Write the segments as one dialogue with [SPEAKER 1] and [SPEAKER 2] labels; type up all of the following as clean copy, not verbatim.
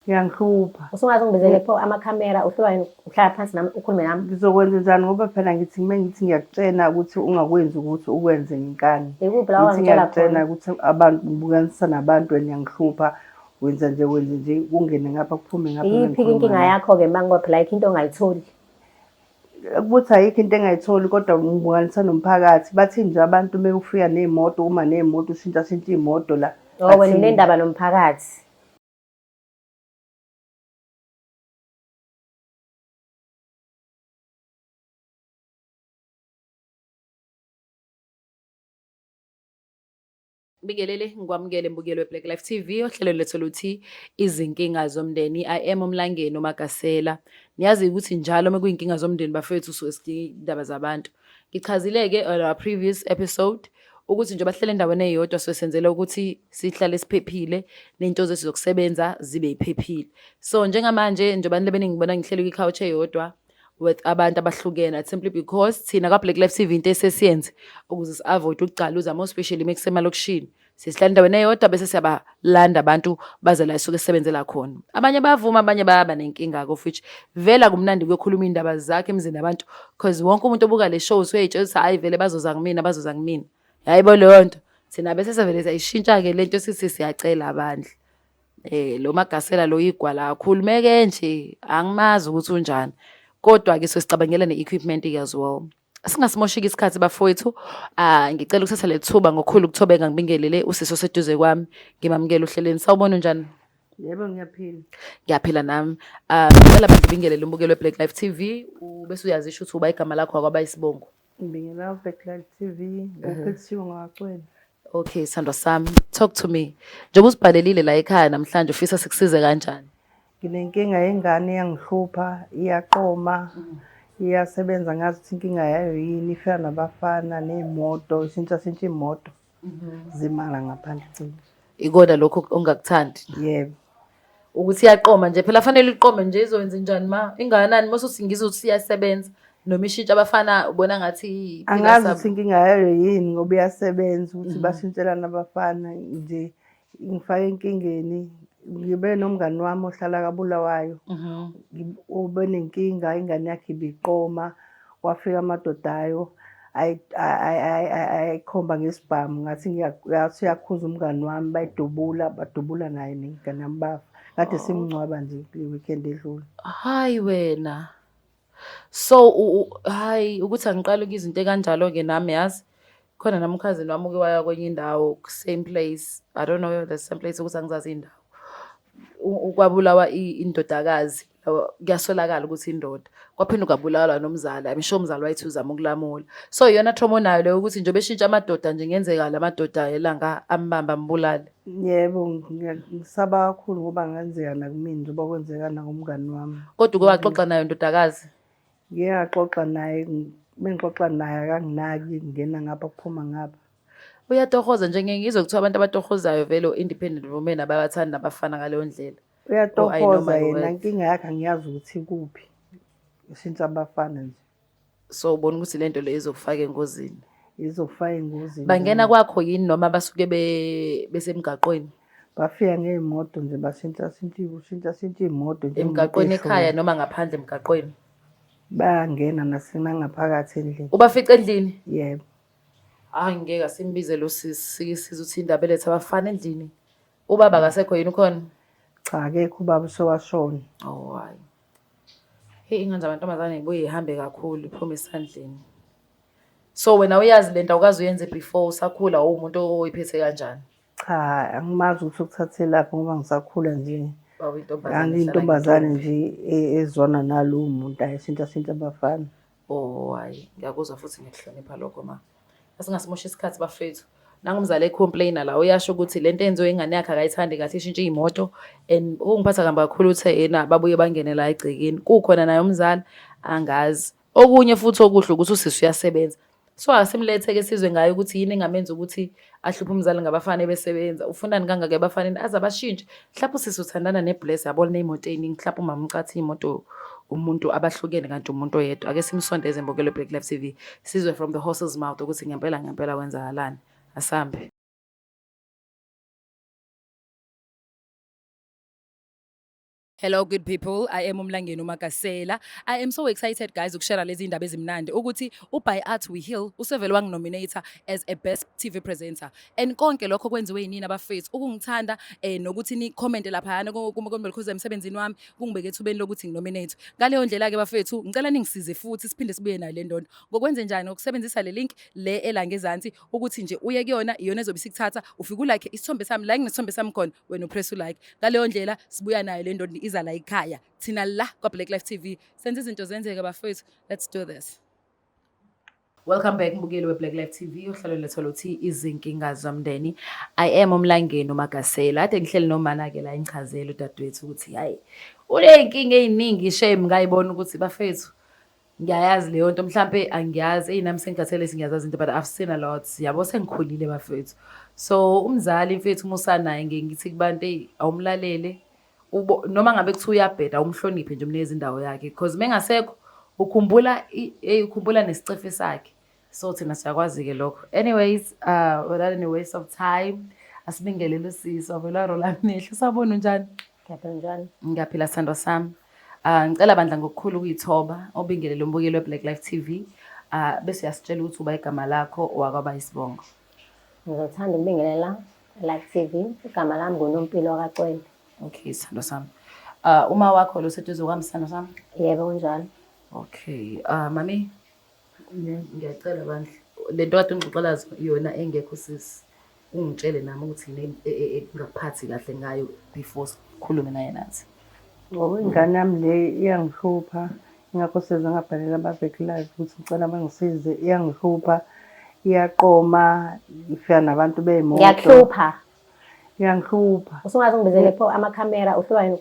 [SPEAKER 1] Ngiyangihlupha.
[SPEAKER 2] Usungaze ngibizele pho amakhamera uhlala phansi nami ukhulume nami.
[SPEAKER 1] Ngizokwenza njani ngoba phela ngithi mengithi ngiyakutshena ukuthi ungakwenzi ukuthi ukwenze ngenkani.
[SPEAKER 2] Ikuphi la wangitshela
[SPEAKER 1] Ngiyakutshena
[SPEAKER 2] khona?
[SPEAKER 1] ukuthi abantu ngibukanisa nabantu wena ngiyangihlupha. Wenza nje kungene ngapha kuphume ngapha.
[SPEAKER 2] Iyiphi-ke inkinga yakho-ke mangoba phela ayikho into ongayitholi?
[SPEAKER 1] Ukuthi ayikho into engayitholi kodwa ngibukanisa nomphakathi. Bathi nje abantu ufika ney'moto uma ney'moto ushintsha iy'moto la.
[SPEAKER 2] Oh, wena unendaba nomphakathi.
[SPEAKER 3] Bingelele ngikwamukele mbukelo weBlack Life TV ohlelo lethu luthi izinkinga zomndeni. I am uMlangeni uMagasela. Niyazi ukuthi njalo uma kuyinkinga zomndeni bafethu usuke sidinga indaba zabantu. Ngichazile-ke on our previous episode ukuthi nje bahlele endaweni eyodwa sesenzela ukuthi sihlale siphephile nento zethu zokusebenza zibe yiphephile. So njengamanje njengoba nilebeni ngibona ngihlele kwi-couch eyodwa with abantu abahlukene simply because thina ka Black Life TV into esesiyenze ukuze si-avoid ukucaluza more especially mesemalokishini sisihlala endaweni eyodwa bese siyabalanda abantu baze la isuke sisebenzela khona. Abanye bayavuma abanye bayaba nenkinga of which vela kumnandi kuyokhuluma indaba zakhe emzini abantu because wonke umuntu obuka le show usuyayitshela ukuthi hayi vele bazoza kumina hayibo leyo nto thina bese sevele sayishintsha-ke le nto sithi siyacela abandla. Lo Magasela lo igwala kakhulumeke nje angimazi ukuthi unjani. Kodwa-ke sesicabangela ne-equipment-ke as well. Singasimoshiki isikhathi bafowethu. Ngicela ukuthatha le thuba ngokukhulu ukuthobeka ngibingelele uSiso seduze kwami. Ngimamukela uhleleni. Sawubona njani?
[SPEAKER 1] Yebo ngiyaphila.
[SPEAKER 3] Ngiyaphila nami. Ngicela abantu ngibingelele umbukelo weBlack Life TV. Bese uyazisho ukuthi uba igama lakho akwaba isibongo.
[SPEAKER 1] Ngibingelela uBlack Life TV. Ukhethiwe ngakwenza.
[SPEAKER 3] Okay, sandwa sami. Talk to me. Njengoba usibhalelile la ekhaya namhlanje ufisa sikusize kanjani?
[SPEAKER 1] Nginenkinga yengane iyangihlupha, iyaqoma, iyasebenza ngazi ukuthi inkinga yayo yini, ifika nabafana ney'moto, ishintsha iy'moto. Zimala ngaphandle cina.
[SPEAKER 3] Ikona lokho ongakuthandi?
[SPEAKER 1] Yebo.
[SPEAKER 3] Ukuthi iyaqoma nje phela fanele iqome nje izokwenza njani ma ingakanani mase uthi ngizwe ukuthi iyasebenza noma ishintsha abafana ubona ngathi
[SPEAKER 1] angazi ukuthi inkinga yayo yini ngoba iyasebenza ukuthi bashintshelana abafana nje ngifake enkingeni. Ngibe nomngani wami ohlala kaBulawayo. Ube nenkinga ingane yakhe ibiqoma wafika amadodayo ayikhomba ngesibhamu ngathi uyakhuza umngani wami badubula naye nengane yami bafa. Kade simngcwaba nje weekend edlule.
[SPEAKER 3] Hayi wena. So hayi ukuthi angiqala izinto ekanjalo-ke nami yazi khona nami ukhazini wami uke waya kwenye indawo same place. I don't know the same place ukuthi angizazi indawo. Ukwabulawa indodakazi kuyasolakala ukuthi indoda kwaphinde kwabulawa nomzala. I'm sure umzali wayethu uzama ukulamula. So iyona trauma onayo leyo ukuthi nje beshintsha amadoda nje ngenzeka la madoda elanga ambamba ambulale.
[SPEAKER 1] Yebo ngisaba kakhulu ngoba ngenzeka nakumina njengoba kwenzeka nakumngani wami.
[SPEAKER 3] Kodwa uke waxoxa nayo indodakazi?
[SPEAKER 1] Ngiyaxoxa naye, mengixoxa naye akanginaki ngena ngapha kuphuma ngapha.
[SPEAKER 3] Uyatohoza nje ngizwe kuthiwa abantu abatohozayo vele independent women ababathandi nabafana ngaleyo ndlela.
[SPEAKER 1] Uyatohoza yena inkinga yakhe angiyazi ukuthi ikuphi. Ishintsha abafana nje.
[SPEAKER 3] So ubona ukuthi lento le izokufaka engozini.
[SPEAKER 1] Izokufaka engozini.
[SPEAKER 3] Bangena kwakho yini noma basuke besemgaqweni?
[SPEAKER 1] Bafika ngey'moto nje bashintsha iy'moto nje.
[SPEAKER 3] Emgaqweni ekhaya noma ngaphandle emgaqweni?
[SPEAKER 1] Bayangena nangaphakathi endlini.
[SPEAKER 3] Ubafica endlini?
[SPEAKER 1] Yebo.
[SPEAKER 3] Hayi ngeke asimbize lo sisi uthi indaba eletha abafana endlini. Ubaba akasekho yini ukhona?
[SPEAKER 1] Cha akekho ubaba usewashona.
[SPEAKER 3] Oh hayi. Hey ingane zabantomazane ngibuye ihambe kakhulu iphuma esandleni. So wena uyazi lento awukazi uyenze before usakhula umuntu oyiphethe kanjani?
[SPEAKER 1] Cha angimazi ukuthi ukuthathe lapho ngoba ngisakhula nje.
[SPEAKER 3] Intombazane
[SPEAKER 1] nje ezwana nalo muntu ayishintsha abafana.
[SPEAKER 3] Oh hayi ngiyakuzwa futhi ngikuhlonipha lokho ma. Asingasimosha isikhathi bafethu. Nangumzali ecomplaina la uyasho ukuthi lento enziwe ingane yakhe akayithandi kahle ishintshe iy'moto and ungiphatha kabi kakhulu uthe yena babuye bangene la egcekeni. Kukhona naye umzali angazi. Okunye futhi okuhle ukuthi usisi uyasebenza. So asimlethe-ke sizwe ngayo ukuthi yini engamenza ukuthi ahluphe umzali ngabafana besebenza. Ufunani kangaka ebafaneni aze abashintshe. Mhlawumbe usisi uthandana neBless yabona iy'moto ey'ningi mhlawumbe umama ucathi iy'moto umuntu abahlukene kanti umuntu oyedwa. Ake simsondeze imbukelo Black Life TV sizwe from the horse's mouth ukuthi ngempela kwenzakalani. Asambe. Hello, good people. I am Umlangeni Umakasela. I am so excited, guys, ukushare lezi indaba ezimnandi ukuthi uBy Art We Heal usevele wanginominata as a best TV presenter. And konke lokho kwenziwe yinini abafethu ukungithanda nokuthi ni comment laphayana kumbelikhoza emsebenzini wami kungibeke ethubeni lokuthi nginominate. Ngaleyo ndlela ke bafethu ngicela ningisize futhi siphinde sibuye nayo le ndondo. Ngokwenze njani ukusebenzisa le link le elangezansi ukuthi nje uye kuyona iyona ezobe sikuthatha ufike like isithombe sami la nginesithombe sami khona wena upress like. Ngaleyo ndlela sibuya nayo le ndondo iza la ekhaya thina la kwa-Black Life TV senze izinto zenzeke bafethu. Let's do this. Welcome back mbukeli we-Black Life TV uhlelo letho luthi izinkinga zomndeni. I am Umlangeni Umakasela. Ade ngihleli nomana-ke la engichazela udadewethu ukuthi hayi uney'nkinga ey'ningi shame ngayibona ukuthi bafethu ngiyayazi leyo nto mhlampe angiyazi nami sengigathele singiyazazi into but I've seen a lot yabo sengikhulile bafethu. So umzali mfethu umusanaye ngithi kubantu awumlalele noma ngabe kuthiwa uyabheda umhloniphe nje umnikeze indawo yakhe because mengasekho ukhumbula nesicefe sakhe. So thina siyakwazi-ke lokho. Anyways, without any waste of time asibingelele uSiso vela rola amehlo. Sabona njani?
[SPEAKER 2] Ngiyaphila njani?
[SPEAKER 3] Ngiyaphila sithandwa sami. Ngicela bandla ngokukhulu ukuyithoba obingelele umbukeli we-Black Life TV. Bese uyasitshela ukuthi uba igama lakho wakwaba isibongo.
[SPEAKER 2] Ngizothanda ukubingelela Life TV. Igama lami nguNompilo kaCwele.
[SPEAKER 3] Okay, sithandwa sami. Uma wakho lo seduze kwami sithandwa sami?
[SPEAKER 2] Yebo kunjalo.
[SPEAKER 3] Okay, mami ngiyacela bandla lento kade ungixoxela yona engekho sisi ungitshele nami ukuthi ngaphathi kahle ngayo before sikhulume naye nathi.
[SPEAKER 1] Ngoba ingane yami le iyangihlupha ingakho seze ngabhalela aba-Black Life ukuthi ngicela bangisize iyangihlupha iyaqoma ifika nabantu bey'moto.
[SPEAKER 2] Ngiyakuhlupha.
[SPEAKER 1] Iyangihlupha.
[SPEAKER 2] Usungaze ngibizele pho amakhamera uhlala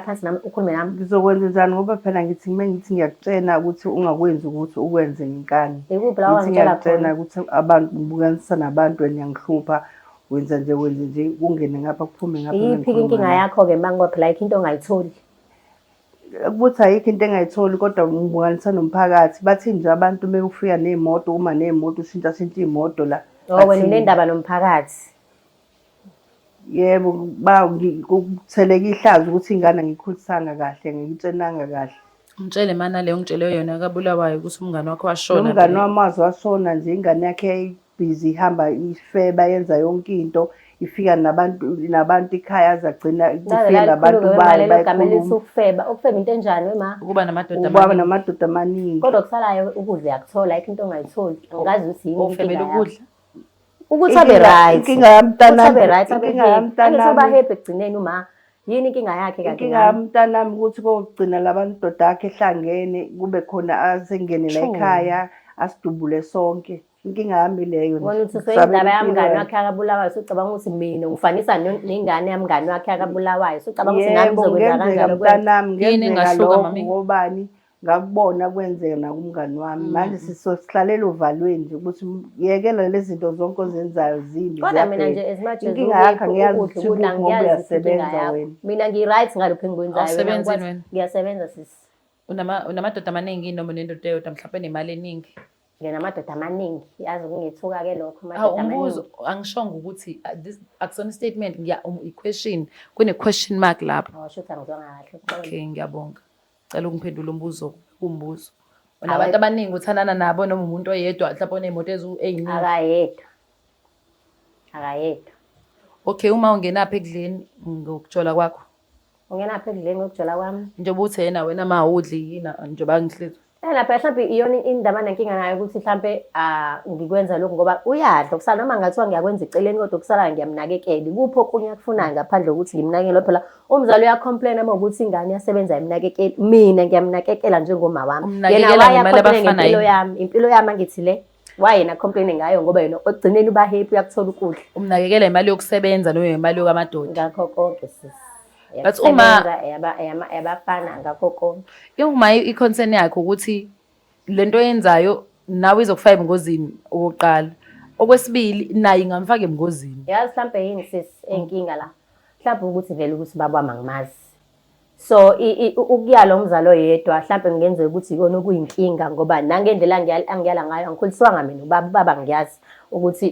[SPEAKER 2] phansi nami ukhulume nami.
[SPEAKER 1] Ngizokwenza njani ngoba phela ngithi ngiyakutshena ukuthi ungakwenzi ukuthi ukwenze ngenkani.
[SPEAKER 2] Ikuphi la wangitshela khona?
[SPEAKER 1] Ukuthi abantu ngibukanisa nabantu wena ngiyahlupha wenza nje kungene ngapha kuphume ngapha.
[SPEAKER 2] Iyiphi inkinga yakho-ke mangoba phela ayikho into ongayitholi?
[SPEAKER 1] Ukuthi ayikho into engayitholi kodwa ngibukanisa nomphakathi bathi nje abantu mekufika ney'moto uma ney'moto ushintsha iy'moto la.
[SPEAKER 2] Wena unendaba nomphakathi.
[SPEAKER 1] Yebo kutheleka ihlazo ukuthi ingane ngiyikhulisanga kahle ngiyitshenanga kahle.
[SPEAKER 3] Ngitshele mana leyo ngitshele yona kaBulawayo ukuthi umngane wakho washona.
[SPEAKER 1] Umngane wami washona nje ingane yakhe busy ihamba ifeba yenza yonke into ifika nabantu ikhaya azagcina ifika nabantu bayo.
[SPEAKER 2] Ukufeba into enjani wema?
[SPEAKER 3] Ukuba namadoda
[SPEAKER 1] amaningi. Ukuba namadoda amaningi.
[SPEAKER 2] Kodwa kusalayo ukudla uyakuthola ayikho into ongayitholi. Angazi ukuthi yini
[SPEAKER 3] ufebela ukudla.
[SPEAKER 2] Ukuthi abe right.
[SPEAKER 1] Inkinga yamntana
[SPEAKER 2] soba happy ekugcineni uma yini inkinga yakhe kanti
[SPEAKER 1] inkinga yamntanami ukuthi kokugcina labandoda akhe ehlangene kube khona asengene la ekhaya asidubule sonke. Inkinga yami leyo.
[SPEAKER 2] Wona uthi soyindaba yamngane wakhe akabulawayo socabanga ukuthi mina ngifanisa nengane yamngane wakhe akabulawayo socabanga ukuthi nami ngizokwenza kanjalo
[SPEAKER 1] mntanami ngenzeka mami ngobani ngakubona kwenzeka nakumngani wami manje sihlalela uvalweni nje ukuthi yekela lezi zinto zonke ozenzayo zimbi.
[SPEAKER 2] Kodwa mina nje as much as
[SPEAKER 1] inkinga yakhe angiyazi ukuthi uyasebenza wena.
[SPEAKER 2] Mina ngi-right ngalokho engikwenzayo. Ngiyasebenza sisi.
[SPEAKER 3] Unamadoda amaningi noma unendoda eyodwa mhlawumbe nemali eningi?
[SPEAKER 2] Nginamadoda amaningi yazi kungithuka-ke lokho
[SPEAKER 3] amadoda amaningi. Umbuzo angishongo ukuthi akusona statement i-question kune-question mark lapho.
[SPEAKER 2] Shuthi angizwanga kahle.
[SPEAKER 3] Okay ngiyabonga. Cela ungiphendule umbuzo kumbuzo. Unabantu abaningi uthandana nabo noma umuntu oyedwa mhlawumbe oney'moto ey'ningi?
[SPEAKER 2] Akayedwa.
[SPEAKER 3] Okay, uma ungenaphi ekudleni ngokujola kwakho?
[SPEAKER 2] Ungenaphi ekudleni ngokujola kwami?
[SPEAKER 3] Njengoba uthi yena wena mawudli yini njengoba ngihlezi.
[SPEAKER 2] Lapha mhlawumbe iyona indaba nenkinga nayo ukuthi mhlawumbe ngikwenza lokhu ngoba uyadla kusala noma ngathiwa ngiyakwenza eceleni kodwa kusala ngiyamnakekela. Kuphi okunye akufunayo ngaphandle kokuthi ngimnakekele phela umzali uyacomplain uma ukuthi ingane iyasebenza imnakekela mina ngiyamnakekela njengoma wami. Yena waya impilo yami angithi le wayena complain ngayo ngoba yena ogcineni uba happy uyakuthola ukudla.
[SPEAKER 3] Umnakekela imali yokusebenza noma imali yokamadoda?
[SPEAKER 2] Ngakho konke sisi.
[SPEAKER 3] But uma
[SPEAKER 2] yabafana ngakho konke.
[SPEAKER 3] Uma i-concern yakho ukuthi lento yenzayo nawe izokufaka engozini okokuqala. Okwesibili naye ingamfaka engozini.
[SPEAKER 2] Yazi mhlawumbe yini sisi enkinga la. Mhlawumbe ukuthi vele ukuthi baba mangimazi. So ukuyala umzali oyedwa mhlawumbe ngenzeka ukuthi ikona okuyinkinga ngoba nangendlela angiyala ngayo angikhuliswanga mina ubaba ngiyazi ukuthi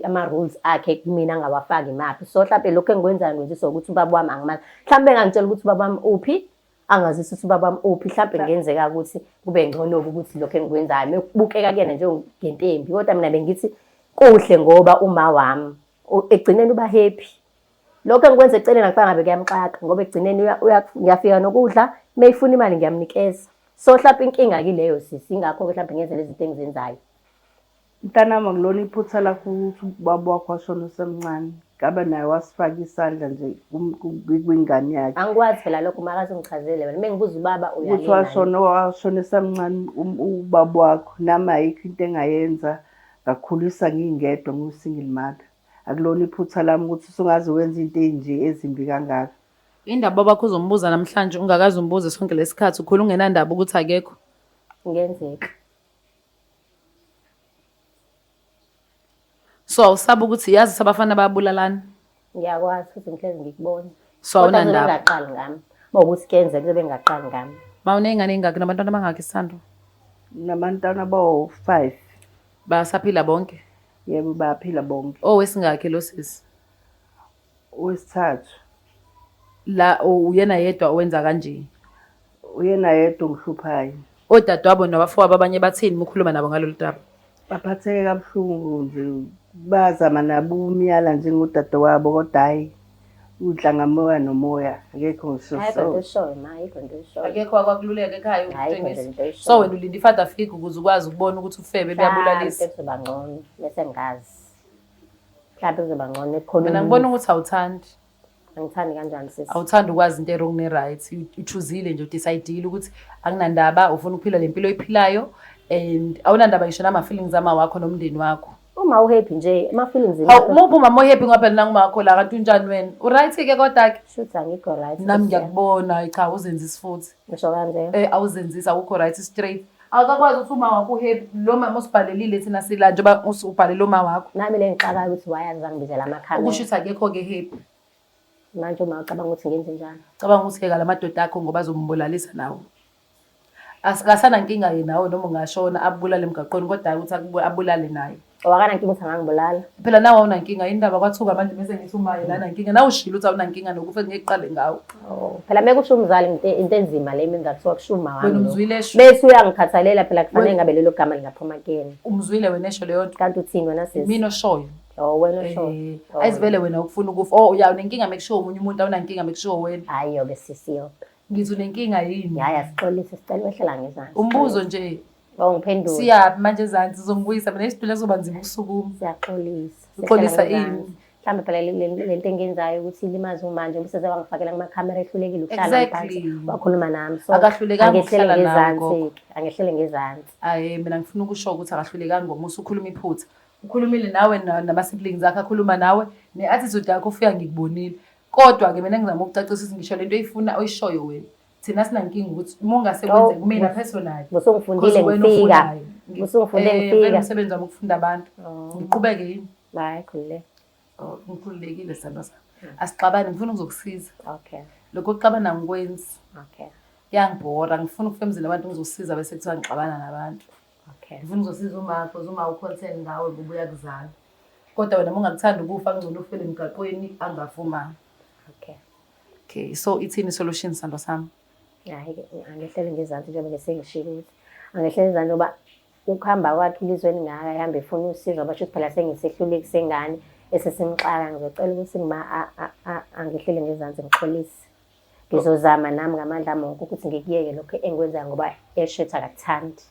[SPEAKER 2] ama-rules akhe kumina angawafaki maphi. So mhlawumbe lokhu engikwenzayo ngenziswa ukuthi ubaba wami angimazi. Mhlawumbe engangitshela ukuthi ubaba wami uphi, angazisi ukuthi ubaba wami uphi. Mhlawumbe ngenzeka ukuthi kube ngcono-ke ukuthi lokhu engikwenzayo mekubukeka kuyena njengentembi. Kodwa mina bengithi kuhle ngoba uma wami ekugcineni uba happy. Lokho engikwenza eceleni akufanga ngabe kuyamxaka ngoba ekugcineni ngiyafika nokudla, meyifuna imali ngiyamnikeza. So mhlawumbe inkinga kileyo sisi, ingakho-ke mhlawumbe ngenza lezi zinto engizenzayo.
[SPEAKER 1] Mntanami akulona iphutha lakho ukuthi ubaba wakho washona usemncane. Ngabe naye wasifaka isandla nje kwingane yakhe.
[SPEAKER 2] Angikwazi phela lokho makaze ungichazele wena. Mengibuza ubaba
[SPEAKER 1] Ukuthi washona esemncane ubaba wakho. Nami ayikho into engayenza ngakukhulisa ngingedwa ngu-single mother. Akulona iphutha lami ukuthi usungaze wenza into ezinje ezimbi kangaka.
[SPEAKER 3] Indaba babakho uzombuza namhlanje ungakaze umbuze sonke lesikhathi ukhula ungenandaba ukuthi akekho.
[SPEAKER 2] Ngenzeka.
[SPEAKER 3] So awusaba ukuthi yazi sabafana bayabulalana.
[SPEAKER 2] Ngiyakwazi futhi ngihlezi ngikubona.
[SPEAKER 3] So awunandaba.
[SPEAKER 2] Ngaqali ngami. Mawukuthi kenze kuzobe ngaqali ngami.
[SPEAKER 3] Mawunengane engaki nabantwana abangaki Sandro?
[SPEAKER 1] Nabantwana abawu-5.
[SPEAKER 3] Basaphila bonke?
[SPEAKER 1] Yebo bayaphila bonke.
[SPEAKER 3] Owesingaki lo sisi?
[SPEAKER 1] Owesithathu.
[SPEAKER 3] La uyena yedwa owenza kanje.
[SPEAKER 1] Uyena yedwa ongihluphayo.
[SPEAKER 3] Odadewabo nabafowabo abanye bathini mukhuluma nabo ngalolu daba?
[SPEAKER 1] Baphatheke kabuhlungu nje. Bazama nabo umyala njengodadewabo kodwa hayi udlangamoya nomoya akekho ngisho.
[SPEAKER 3] Akekho akwakululeka ekhaya ukutshengisa. So wena ulinda ifather figure ukuze ukwazi ukubona ukuthi ufebe beyabulalisa.
[SPEAKER 2] Kuzoba ngcono bese ngazi. Mhlawumbe kuzoba ngcono ekhona.
[SPEAKER 3] Mina ngibona ukuthi awuthandi.
[SPEAKER 2] Angithandi kanjani sisi?
[SPEAKER 3] Awuthandi ukwazi into wrong ne right. Uchoosile nje udecidile ukuthi akunandaba ufuna ukuphila lempilo oyiphilayo and awunandaba ngisho nama feelings ama wakho nomndeni wakho.
[SPEAKER 2] Uma uhappy nje ama feelings
[SPEAKER 3] uma uphuma happy ngoba phela nangumakho la kanti unjani wena uright ke kodwa ke
[SPEAKER 2] shothi angikho right
[SPEAKER 3] nami ngiyakubona cha uzenzisa futhi
[SPEAKER 2] ngisho kanje
[SPEAKER 3] awuzenzisa awukho right straight awukakwazi ukuthi uma wakho happy lo mama usibhalelile thina sila njengoba usubhalele uma wakho
[SPEAKER 2] nami lengixakayo ukuthi wayenza ngibizela amakhamera
[SPEAKER 3] ukusho ukuthi akekho ke happy
[SPEAKER 2] manje uma ucabanga ukuthi ngenze njani
[SPEAKER 3] cabanga ukuthi ke lamadoda akho ngoba azombolalisa nawo asikasana inkinga yena nawe noma ungashona abulale emgaqweni kodwa ukuthi abulale naye
[SPEAKER 2] wakana inkinga ukuthi angangibulala
[SPEAKER 3] phela nawe awunankinga indaba kwathuka manje bese ngithi umaye lana inkinga nawe ushilo ukuthi awunankinga nokufa ngiqale ngawo
[SPEAKER 2] phela mekusho umzali into enzima le mina kuthiwa kushuma wami
[SPEAKER 3] wena umzwile esho
[SPEAKER 2] bese uyangikhathalela phela kufanele ngabe lelo gama lingaphuma kuyena
[SPEAKER 3] umzwile wena esho leyo nto
[SPEAKER 2] kanti uthini wena sisi
[SPEAKER 3] mina oshoyo
[SPEAKER 2] wena osho
[SPEAKER 3] ayizivele wena ukufuna ukufa ya unenkinga mekusho umunye umuntu awunankinga mekusho wena
[SPEAKER 2] hayi yobe sisi yobe
[SPEAKER 3] ngithi unenkinga yini
[SPEAKER 2] hayi asixolise sicela wehlela ngezansi
[SPEAKER 3] umbuzo nje
[SPEAKER 2] ngiphendula
[SPEAKER 3] siyaphi manje ezansi sizongibuyisa mina isitulo soba nzima ukusukuma
[SPEAKER 2] siyaxolisa
[SPEAKER 3] uxolisa ini
[SPEAKER 2] mhlawumbe phela lento engenzayo ukuthi ilimaze umanje bese sewangifakela kuma-camera ehlulekile ukuhlala phansi wakhuluma nami so
[SPEAKER 3] akahlulekanga ukuhlala nawe
[SPEAKER 2] angehlele ngezansi
[SPEAKER 3] hayi mina ngifuna ukusho ukuthi akahlulekanga ngoba usukhuluma iphutha ukhulumile nawe nama-siblings akhe akhuluma nawe ne-attitude yakho ufika ngikubonile kodwa-ke mina ngizama ukucacisa ukuthi ngisho lento oyifuna oyishoyo wena thina sinankinga ukuthi uma ungase kwenze kumina personally
[SPEAKER 2] busungifundile ngifika
[SPEAKER 3] vele umsebenzi wami ukufunda abantu ngiqhubeke yini
[SPEAKER 2] hayi khulile
[SPEAKER 3] ngikhululekile sithando sami asixabane ngifuna ukuzokusiza
[SPEAKER 2] okay
[SPEAKER 3] lokho kuxabana ngikwenzi
[SPEAKER 2] okay
[SPEAKER 3] kuyangibhora ngifuna ukufemzela abantu ngizosiza bese kuthiwa ngixabana nabantu
[SPEAKER 2] okay
[SPEAKER 3] ngifuna ukuzosiza umakho uma ucontent ngawe ngoba uyakuzala kodwa wena uma ungakuthanda ukufa ngizona ufele emgaqweni angafumani okay so ithini solution sithando sami
[SPEAKER 2] hayi angehlele ngezansi njengoba ngesengishilo ukuthi angehlele ngezansi ngoba ukuhamba kwakhe ilizweni ngaka ehamba efuna usizo basho ukuthi phela sengisehluleki sengane esesimxaka ngizocela ukuthi angehlele ngezansi ngixolise ngizozama nami ngamandla amonke ukuthi ngikuyeke lokho engikwenzayo ngoba eshetha akakuthandi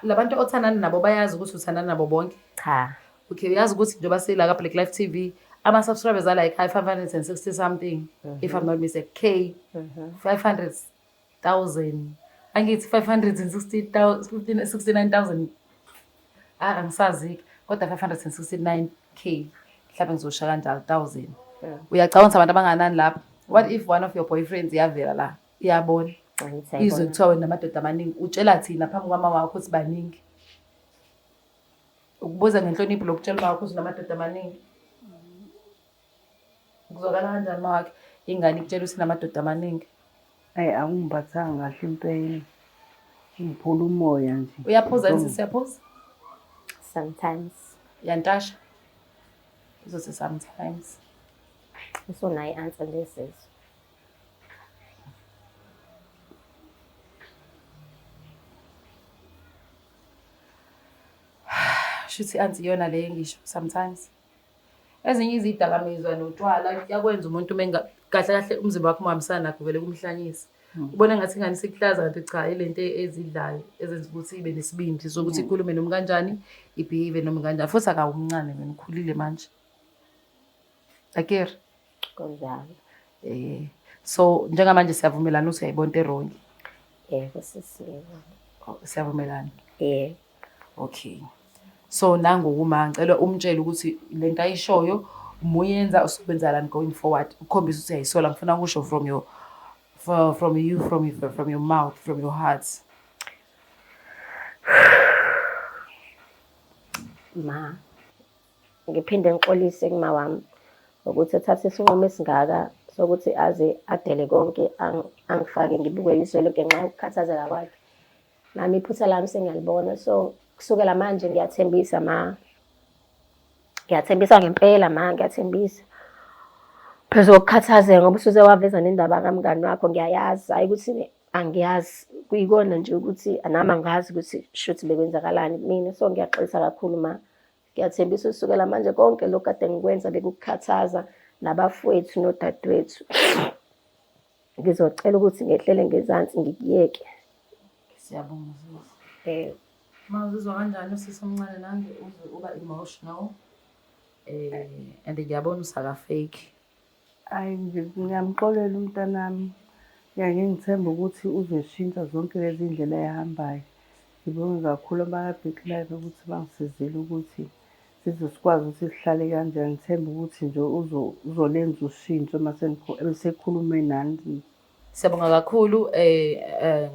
[SPEAKER 3] labantu othandana nabo bayazi ukuthi uthandana nabo bonke
[SPEAKER 2] cha
[SPEAKER 3] okay uyazi ukuthi njengoba sila ka Black Life TV ama-subscribers are like 560 something if I'm not mistaken 500,000 angithi 569,000 angisazi kodwa 569k mhlawumbe ngizosha kanjalo 1000 uyacabanga abantu abanganani lapha what if one of your boyfriends yavela la iyabona izwe kuthiwa wena namadoda amaningi utshela thina phambi kwamama wakho ukuthi baningi ukubuza ngenhlonipho lokutshela wakho ukuthi namadoda amaningi kuzokala kanjani mawakhe ingane ikutshela ukuthi namadoda amaningi.
[SPEAKER 1] Angiphathanga kahle impela. Ngiphula umoya nje.
[SPEAKER 3] Uyaphuza yini siyaphuza?
[SPEAKER 2] Sometimes.
[SPEAKER 3] Yantasha. Uzothi sometimes.
[SPEAKER 2] Usona i-answer lesi.
[SPEAKER 3] Shuthi anti yona le ngisho sometimes. Ezinye izidakamizwa notshwala kuyakwenza umuntu kahle kahle umzimba wakho ungahambisani nakho vele kumhlanyisa. Ubona ngathi ingane sikuhlaza kanti cha ilento ezidlayo ezenza ukuthi ibe nesibindi sokuthi ikhulume noma kanjani ibehave noma kanjani futhi akawumncane wena ukhulile manje. Akere
[SPEAKER 2] Konjalo.
[SPEAKER 3] So njengamanje siyavumelana ukuthi uyayibona into wrong.
[SPEAKER 2] Yebo sisiyo.
[SPEAKER 3] Siyavumelana. Okay. So nangokuma ngicela umtshele ukuthi lento ayishoyo umuyenza usukwenzalani going forward. Ukhombisa ukuthi uyayisola ngifuna ukusho from your mouth, from your heart.
[SPEAKER 2] Ma, ngiphinde ngixolise kuma wami ukuthi ethathe isinqumo esingaka sokuthi aze adele konke angifake ngibukwe izolo ngenxa yokukhathazeka kwakhe. Mami iphutha lami sengiyalibona so kusukela manje ngiyathembisa ma. Ngiyathembisa ngempela ma, ngiyathembisa. Phezulu kokukhathazeka ngoba usuze waveza nendaba kamngani wakho ngiyayazi hayi ukuthi angiyazi kuyikona nje ukuthi nami angazi ukuthi shuthi bekwenzakalani kumina so ngiyaxolisa kakhulu ma. Ngiyathembisa usukela manje konke lokho kade ngikwenza bekukhathaza nabafowethu nodadewethu. Ngizocela ukuthi ngehlele ngezansi ngikuyeke.
[SPEAKER 3] Siyabonga sisi. Mawuzizwa kanjani usisi omncane nange uba emotional and ngiyabona usaka fake.
[SPEAKER 1] Ngiyamxolela umntanami. Ngiyangithemba ukuthi uzoshintsha zonke lezi indlela ehambayo. Ngibonga kakhulu ama-Big Life ukuthi bangisizile ukuthi sizosikwazi ukuthi sihlale kanjani. Ngithemba ukuthi nje uzolenza ushintsho mase esekhulume nani.
[SPEAKER 3] Siyabonga kakhulu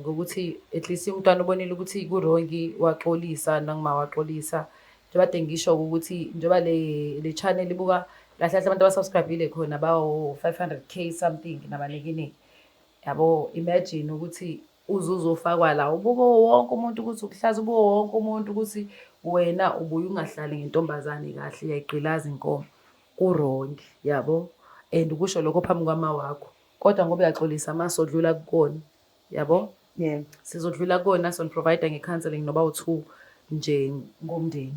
[SPEAKER 3] ngokuthi at least umntwana ubonile ukuthi kurongi waxolisa nangima waxolisa. Njengoba de ngisho ukuthi njengoba le channel ibuka kahle abantu abasubscribeile khona bawo 500k something nabanekiningi. Yabo imagine ukuthi uzofakwa la ubuko wonke umuntu ukuthi ukuhlaza ubuko wonke umuntu ukuthi wena ubuye ungahlali ngentombazane kahle uyayigqilaza inkomo kurongi yabo and ukusho lokho phambi kwama wakho. Kodwa ngoba uyaxolisa amasodlula kukona yabo sizodlula kona son provider ngecounseling noba u2 nje ngomndeni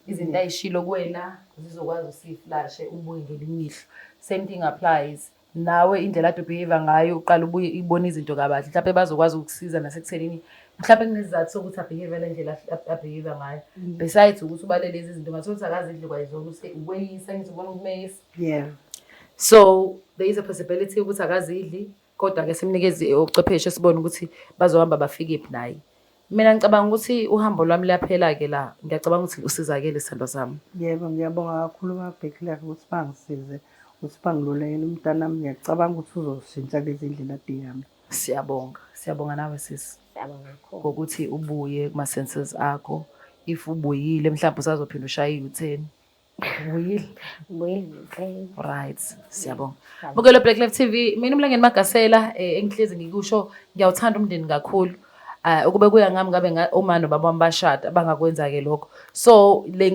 [SPEAKER 3] izinto ayishilo kuwena zizokwazi usiflashe ubuye ngelinye ihlo. Same thing applies nawe indlela ade behave ngayo uqala ubuye ibona izinto kabahle mhlawumbe bazokwazi ukusiza nasekuthenini mhlawumbe kunesizathu sokuthi abehave le ndlela abehave ngayo besides ukuthi ubalele lezi zinto ngathothi akazidli kwayizona uweyisa ngithi ubona ukumeyisa. So there is a possibility ukuthi akazidli kodwa ke simnikeze ucwepheshe sibone ukuthi bazohamba bafike iphi naye. Mina ngicabanga ukuthi uhambo lwami laphela ke la ngiyacabanga ukuthi usizakele isithando sami.
[SPEAKER 1] Yebo ngiyabonga kakhulu ama-Big Life ukuthi bangisize ukuthi bangilulekele umntanami. Ngiyacabanga ukuthi uzoshintsha lezi ndlela adingami.
[SPEAKER 3] Siyabonga nawe sisi.
[SPEAKER 2] Siyabonga kakhulu
[SPEAKER 3] Ngokuthi ubuye kuma senses akho. If ubuyile mhlawumbe usazophinda ushaye u10.
[SPEAKER 2] Ubuyile.
[SPEAKER 3] Right, siyabonga. Bukelo Black Life TV, mina uMlangeni Magasela engihlezi ngikusho ngiyawuthanda umndeni kakhulu. Ukube kuya ngami ngabe uma nobaba wami bashada bangakwenza ke lokho. So le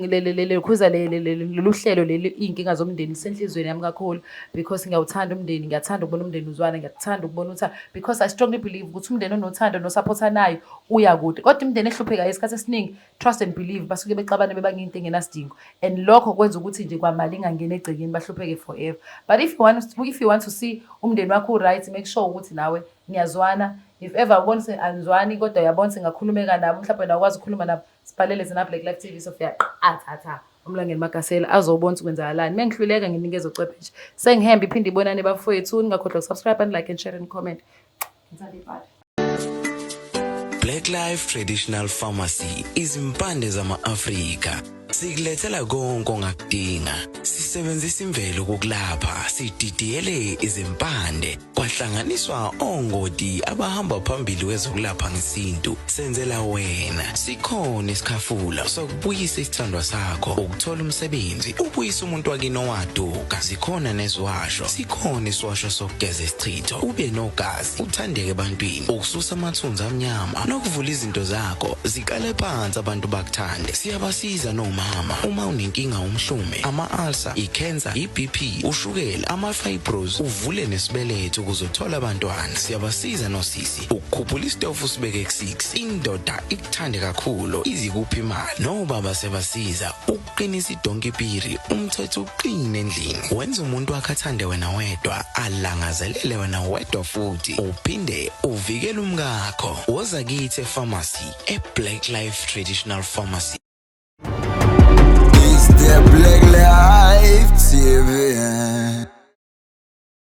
[SPEAKER 3] khuza lolu hlelo leli inkinga zomndeni senhlizweni yami kakhulu because ngiyawuthanda umndeni, ngiyathanda ukubona umndeni uzwana, ngiyathanda ukubona uthando because I strongly believe ukuthi umndeni onothando nosupporta nayo uya kude. Kodwa imndeni ehlupheka isikhathi esiningi trust and believe basuke bexabana bebanga into engenasidingo and lokho kwenza ukuthi nje kwamali ingangena egcekeni bahlupheke forever. But if you want to see umndeni wakho right, make sure ukuthi nawe niyazwana. If ever ubonise anzwani kodwa uyabona singakhulumeka nabo mhlawumbe nawukwazi ukukhuluma nabo sibhalele zina Black Life TV Sophia athatha uMlangeni Magasela azobona ukwenzakalani. Mengihluleka nginikeza ucwepheshe sengihamba iphinde ibonane bafowethu ningakhohlwa ukusubscribe and like and share and comment.
[SPEAKER 4] Black Life Traditional Pharmacy izimpande zama-Afrika. Sikulethela konke ongakudinga. Sisebenzisa imvelo kokulapha, sididiyele izimpande. kwahlanganiswa ongoti abahamba phambili kwezokulapha ngesintu. Senzela wena sikhona isikhafula sokubuyisa isithandwa sakho, ukuthola umsebenzi, ubuyisa umuntu wakini owaduka. Sikhona nezwasho, sikhona iswasho sokugeza isichitho, ube nogazi, uthandeke ebantwini, ukususa amathunzi amnyama nokuvula izinto zakho ziqale phansi abantu bakuthande. Siyabasiza nomama uma unenkinga umhlume, ama-ulcer, i-cancer, i-BP, ushukela, ama-fibros, uvule nesibeletho ukuzothola abantwana. Siyabasiza nosisi ukukhuphula isitofu sibeke ku-6, indoda ikuthande kakhulu izikuphi imali. Nobaba sebasiza ukuqinisa idonkipiri, umthetho uqine endlini. Wenza umuntu wakhe athande wena wedwa, alangazelele wena wedwa futhi uphinde uvikele umkakho. Woza kithi epharmacy, eBlack Life Traditional Pharmacy.
[SPEAKER 5] It's the Black Life TV.